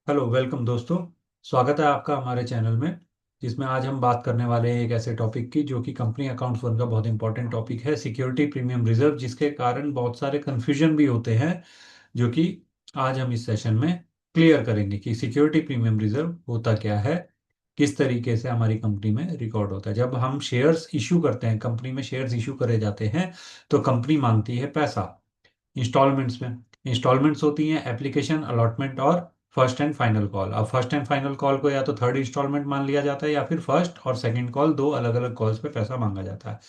Hello welcome दोस्तों। स्वागत है आपका हमारे चैनल में, जिसमें आज हम बात करने वाले हैं एक ऐसे टॉपिक की जो कि कंपनी अकाउंट्स वन का बहुत इंपॉर्टेंट टॉपिक है, सिक्योरिटी प्रीमियम रिजर्व, जिसके कारण बहुत सारे कन्फ्यूजन भी होते हैं, जो कि आज हम इस सेशन में क्लियर करेंगे कि सिक्योरिटी प्रीमियम रिजर्व होता क्या है, किस तरीके से हमारी कंपनी में रिकॉर्ड होता है। जब हम शेयर्स इशू करते हैं, कंपनी में शेयर्स इशू करे जाते हैं, तो कंपनी मांगती है पैसा इंस्टॉलमेंट्स में। इंस्टॉलमेंट्स होती हैं एप्लीकेशन, अलॉटमेंट और फर्स्ट एंड फाइनल कॉल। अब फर्स्ट एंड फाइनल कॉल को या तो थर्ड इंस्टॉलमेंट मान लिया जाता है, या फिर फर्स्ट और सेकंड कॉल, दो अलग अलग कॉल्स पे पैसा मांगा जाता है।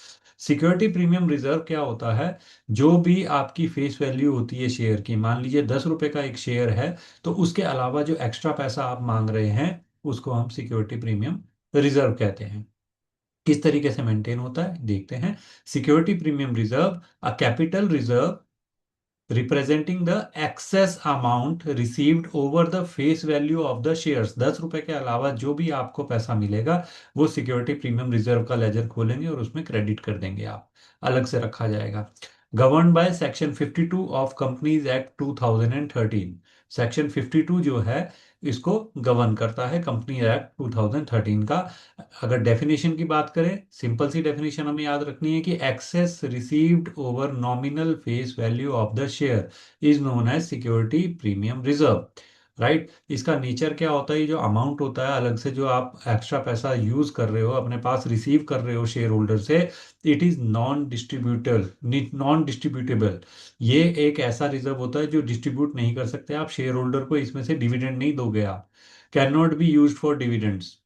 सिक्योरिटी प्रीमियम रिजर्व क्या होता है? जो भी आपकी फेस वैल्यू होती है शेयर की, मान लीजिए 10 रुपए का एक शेयर है, तो उसके अलावा जो एक्स्ट्रा पैसा आप मांग रहे हैं, उसको हम सिक्योरिटी प्रीमियम रिजर्व कहते हैं। किस तरीके से मेंटेन होता है देखते हैं। Security premium reserve, a capital reserve representing the excess amount received over the face value of the shares. 10 रुपए के अलावा जो भी आपको पैसा मिलेगा, वो सिक्योरिटी प्रीमियम रिजर्व का लेजर खोलेंगे और उसमें क्रेडिट कर देंगे, आप अलग से रखा जाएगा। Govern by section 52 of companies act 2013। Section 52 जो है, इसको गवर्न करता है कंपनी एक्ट 2013 का। अगर डेफिनेशन की बात करें, सिंपल सी डेफिनेशन हमें याद रखनी है कि excess received over nominal face value of the share is known as security premium reserve. Right, इसका नेचर क्या होता है? ये जो अमाउंट होता है अलग से, जो आप एक्स्ट्रा पैसा यूज कर रहे हो, अपने पास रिसीव कर रहे हो शेयर होल्डर से, इट इज नॉन डिस्ट्रीब्यूटेबल। ये एक ऐसा रिजर्व होता है जो डिस्ट्रीब्यूट नहीं कर सकते आप शेयर होल्डर को, इसमें से डिविडेंड नहीं दोगे आप। Can not be use for dividends.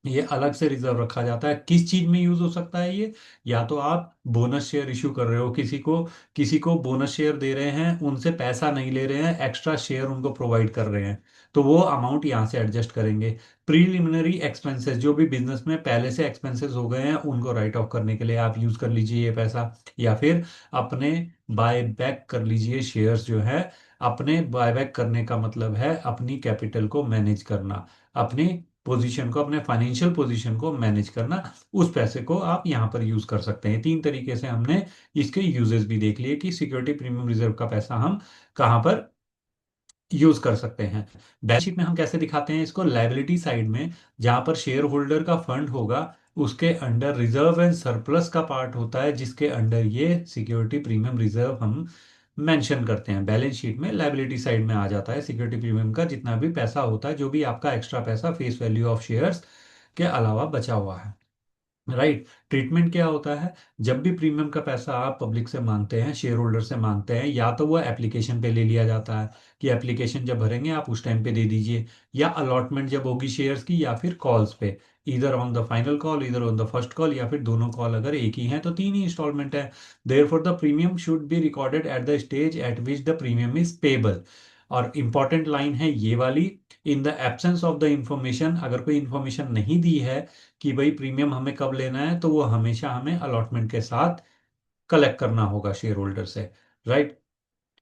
ये अलग से रिजर्व रखा जाता है। किस चीज में यूज हो सकता है ये? या तो आप बोनस शेयर इशू कर रहे हो, किसी को बोनस शेयर दे रहे हैं, उनसे पैसा नहीं ले रहे हैं, एक्स्ट्रा शेयर उनको प्रोवाइड कर रहे हैं, तो वो अमाउंट यहाँ से एडजस्ट करेंगे। प्रीलिमिनरी एक्सपेंसेस, जो भी बिजनेस में पहले से एक्सपेंसेस हो गए हैं, उनको राइट ऑफ करने के लिए आप यूज कर लीजिए ये पैसा। या फिर अपने बाय बैक कर लीजिए शेयर्स जो है। अपने बाय बैक करने का मतलब है अपनी कैपिटल को मैनेज करना, अपनी पोजीशन को, अपने फाइनेंशियल पोजीशन को मैनेज करना। उस पैसे को आप यहाँ पर यूज कर सकते हैं। तीन तरीके से हमने इसके यूजेस भी देख लिए कि सिक्योरिटी प्रीमियम रिजर्व का पैसा हम कहाँ पर यूज कर सकते हैं। बैलेंस शीट में हम कैसे दिखाते हैं इसको? लायबिलिटी साइड में, जहां पर शेयर होल्डर का फंड होगा, उसके अंडर रिजर्व एंड सरप्लस का पार्ट होता है, जिसके अंडर ये सिक्योरिटी प्रीमियम रिजर्व हम मेंशन करते हैं। बैलेंस शीट में लायबिलिटी साइड में आ जाता है सिक्योरिटी प्रीमियम का जितना भी पैसा होता है, जो भी आपका एक्स्ट्रा पैसा फेस वैल्यू ऑफ शेयर्स के अलावा बचा हुआ है। राइट। ट्रीटमेंट क्या होता है? जब भी प्रीमियम का पैसा आप पब्लिक से मांगते हैं, शेयर होल्डर से मांगते हैं, या तो वो एप्लीकेशन पे ले लिया जाता है कि एप्लीकेशन जब भरेंगे आप उस टाइम पे दे दीजिए, या अलॉटमेंट जब होगी शेयर्स की, या फिर कॉल्स पे, इधर ऑन द फाइनल कॉल, इधर ऑन द फर्स्ट कॉल, या फिर दोनों कॉल अगर एक ही हैं तो तीन ही इंस्टॉलमेंट है। Therefore the premium should be recorded at the stage eight which the premium is payable. और इंपॉर्टेंट लाइन है ये वाली, in the absence of the information, अगर कोई इंफॉर्मेशन नहीं दी है कि भाई प्रीमियम हमें कब लेना है, तो वो हमेशा हमें अलॉटमेंट के साथ कलेक्ट करना होगा शेयर होल्डर से। राइट।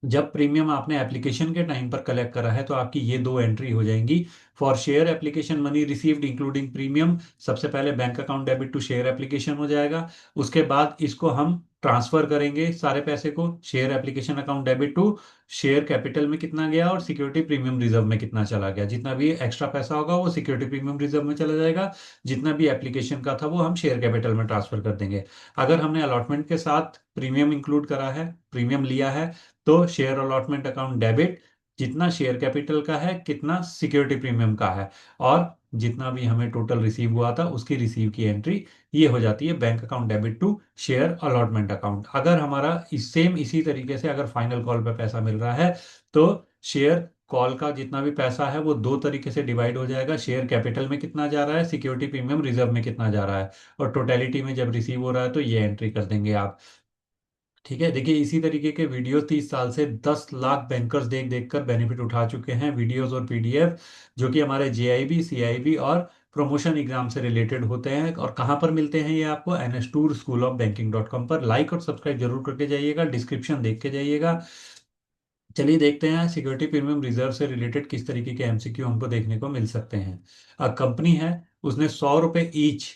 जब प्रीमियम आपने एप्लीकेशन के टाइम पर कलेक्ट करा है, तो आपकी ये दो एंट्री हो जाएंगी। For share application money received including premium, सबसे पहले bank account debit to share application हो जाएगा। उसके बाद इसको हम ट्रांसफर करेंगे सारे पैसे को, share application account debit to share capital में कितना गया और सिक्योरिटी प्रीमियम रिजर्व में कितना चला गया। जितना भी एक्स्ट्रा पैसा होगा वो सिक्योरिटी प्रीमियम रिजर्व में चला जाएगा, जितना भी एप्लीकेशन का था वो हम शेयर कैपिटल में ट्रांसफर कर देंगे। अगर हमने अलॉटमेंट के साथ प्रीमियम इंक्लूड करा है, प्रीमियम लिया है, तो शेयर अलॉटमेंट अकाउंट डेबिट, जितना शेयर कैपिटल का है, कितना सिक्योरिटी प्रीमियम का है, और जितना भी हमें टोटल रिसीव हुआ था उसकी रिसीव की एंट्री ये हो जाती है bank account debit to share allotment account. अगर हमारा इसी तरीके से अगर फाइनल कॉल पे पैसा मिल रहा है, तो शेयर कॉल का जितना भी पैसा है वो दो तरीके से डिवाइड हो जाएगा। शेयर कैपिटल में कितना जा रहा है, सिक्योरिटी प्रीमियम रिजर्व में कितना जा रहा है, और टोटलिटी में जब रिसीव हो रहा है तो ये एंट्री कर देंगे आप। ठीक है, देखिए इसी तरीके के वीडियो 30 साल से 10 लाख बैंकर्स देख देख कर बेनिफिट उठा चुके हैं, वीडियोस और पीडीएफ, जो कि हमारे जेआईबी, सीआईबी और प्रमोशन एग्जाम से रिलेटेड होते हैं। और कहाँ पर मिलते हैं ये आपको? NS2 school of banking .com पर। लाइक और सब्सक्राइब जरूर करके जाइएगा, डिस्क्रिप्शन देख के जाइएगा। चलिए देखते हैं सिक्योरिटी प्रीमियम रिजर्व से रिलेटेड किस तरीके के एमसीक्यू हमको देखने को मिल सकते हैं। कंपनी है, उसने 100 रुपये each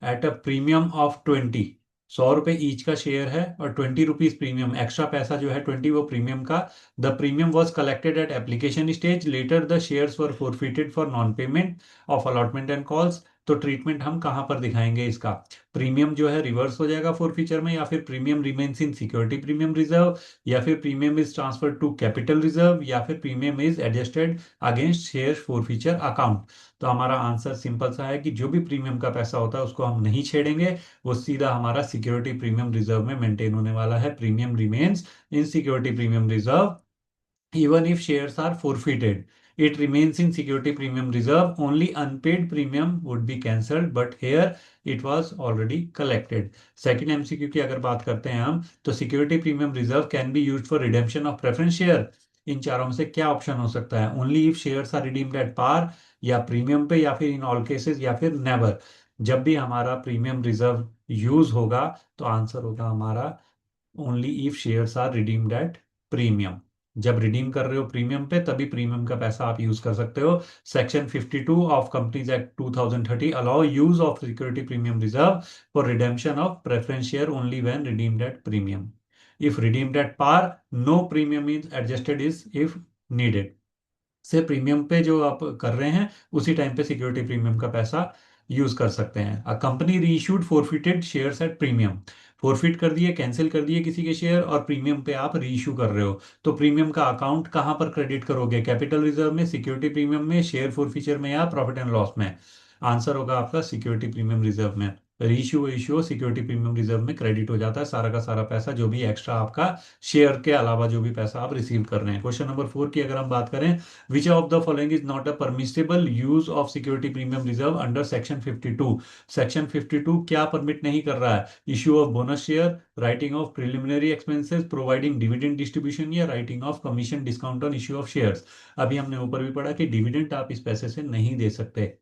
at a premium of 20, 100 रुपये ईच का शेयर है और 20 रुपीज प्रीमियम, एक्स्ट्रा पैसा जो है 20 वो प्रीमियम का। The premium was collected at application stage, later the shares were forfeited for non payment of allotment and calls. तो ट्रीटमेंट हम कहाँ पर दिखाएंगे इसका? प्रीमियम जो है रिवर्स हो जाएगा फोर फीचर में, या फिर premium remains in security premium reserve, या फिर premium is transfer to capital reserve, या फिर premium is adjusted against share forfeiture account. तो हमारा आंसर सिंपल सा है कि जो भी प्रीमियम का पैसा होता है उसको हम नहीं छेड़ेंगे, वो सीधा हमारा सिक्योरिटी प्रीमियम रिजर्व में मेंटेन होने वाला है। Premium remains in security premium reserve even if shares are forfeited. It remains in security premium reserve. Only unpaid premium would be cancelled, but here it was already collected. Second MCQ की अगर बात करते हैं हम, तो security premium reserve can be used for redemption of preference share. इन चारों में से क्या ऑप्शन हो सकता है? Only if shares are redeemed at par, या प्रीमियम पे, या फिर इन ऑल केसेस, या फिर नेवर। जब भी हमारा प्रीमियम रिजर्व यूज होगा तो आंसर होगा हमारा only if shares are redeemed at premium. जब रिडीम कर रहे हो प्रीमियम पे तभी प्रीमियम का पैसा आप यूज कर सकते हो। Section 52 of companies act 2030 allow use of security premium reserve for redemption of preference share only when redeemed at premium. If redeemed at par, no premium is adjusted is if needed. से premium पे जो आप कर रहे हैं उसी time पे security premium का पैसा यूज कर सकते हैं। A company reissued forfeited shares at premium, forfeit कर दिए, कैंसिल कर दिए किसी के शेयर, और प्रीमियम पे आप रीइश्यू कर रहे हो, तो प्रीमियम का अकाउंट कहां पर क्रेडिट करोगे? कैपिटल रिजर्व में, सिक्योरिटी प्रीमियम में, शेयर फोरफीचर में, या प्रॉफिट एंड लॉस में? आंसर होगा आपका सिक्योरिटी प्रीमियम रिजर्व में। Reissue issue security premium reserve में क्रेडिट हो जाता है सारा का सारा पैसा, जो भी एक्स्ट्रा आपका शेयर के अलावा जो भी पैसा आप रिसीव कर रहे हैं। क्वेश्चन नंबर 4 की अगर हम बात करें, which of the following is not a permissible use of security premium reserve under section 52? Section 52 क्या परमिट नहीं कर रहा है? Issue of bonus share, writing off preliminary expenses, providing dividend distribution, या writing off commission discount on issue of shares. अभी हमने ऊपर भी पढ़ा कि डिविडेंड आप इस पैसे से नहीं दे सकते।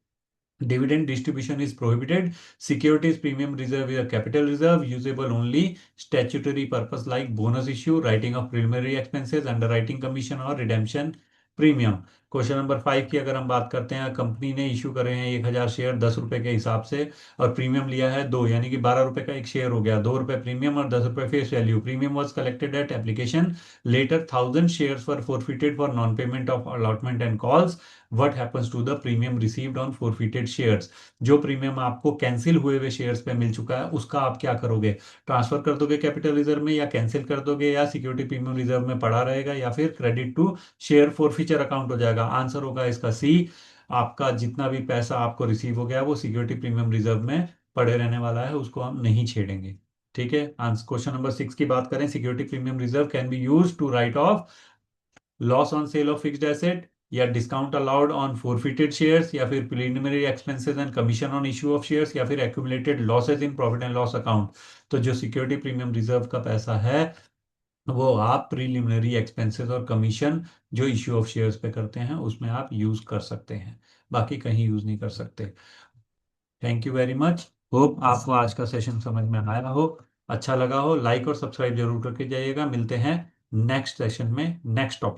Dividend distribution is prohibited. Securities premium reserve is a capital reserve usable only statutory purpose like bonus issue, writing of preliminary expenses, underwriting commission और redemption premium। क्वेश्चन नंबर 5 की अगर हम बात करते हैं, कंपनी ने इशू करे हैं 1000 शेयर 10 रुपए के हिसाब से, और प्रीमियम लिया है 2, यानी कि 12 रुपए का एक शेयर हो गया, 2 रुपए प्रीमियम और 10 रुपए face value. Premium was collected at application, later 1000 shares were forfeited for non payment of allotment and calls. What happens to the premium received on forfeited shares? जो प्रीमियम आपको कैंसिल हुए हुए shares पे मिल चुका है उसका आप क्या करोगे? ट्रांसफर कर दोगे कैपिटल रिजर्व में, या कैंसिल कर दोगे, या सिक्योरिटी प्रीमियम रिजर्व में पड़ा रहेगा, या फिर credit to share forfeiture account हो जाएगा? आंसर होगा इसका सी। आपका जितना भी पैसा आपको रिसीव हो गया वो सिक्योरिटी प्रीमियम रिजर्व में पड़े रहने वाला है, उसको हम नहीं छेड़ेंगे। ठीक है। आंसर क्वेश्चन नंबर 6 की बात करें, security premium reserve can be use to write off loss on sale of fixed asset, या discount allowed on forfeited shares, या फिर preliminary expenses and commission on issue of shares, या फिर accumulated losses in profit and loss account. तो जो security premium reserve का पैसा है वो आप प्रिलिमिनरी एक्सपेंसेस और कमीशन जो इश्यू ऑफ शेयर्स पे करते हैं उसमें आप यूज कर सकते हैं, बाकी कहीं यूज नहीं कर सकते। Thank you very much. Hope आपको आज का सेशन समझ में आया हो, अच्छा लगा हो। लाइक और सब्सक्राइब जरूर करके जाइएगा। मिलते हैं नेक्स्ट सेशन में नेक्स्ट टॉपिक।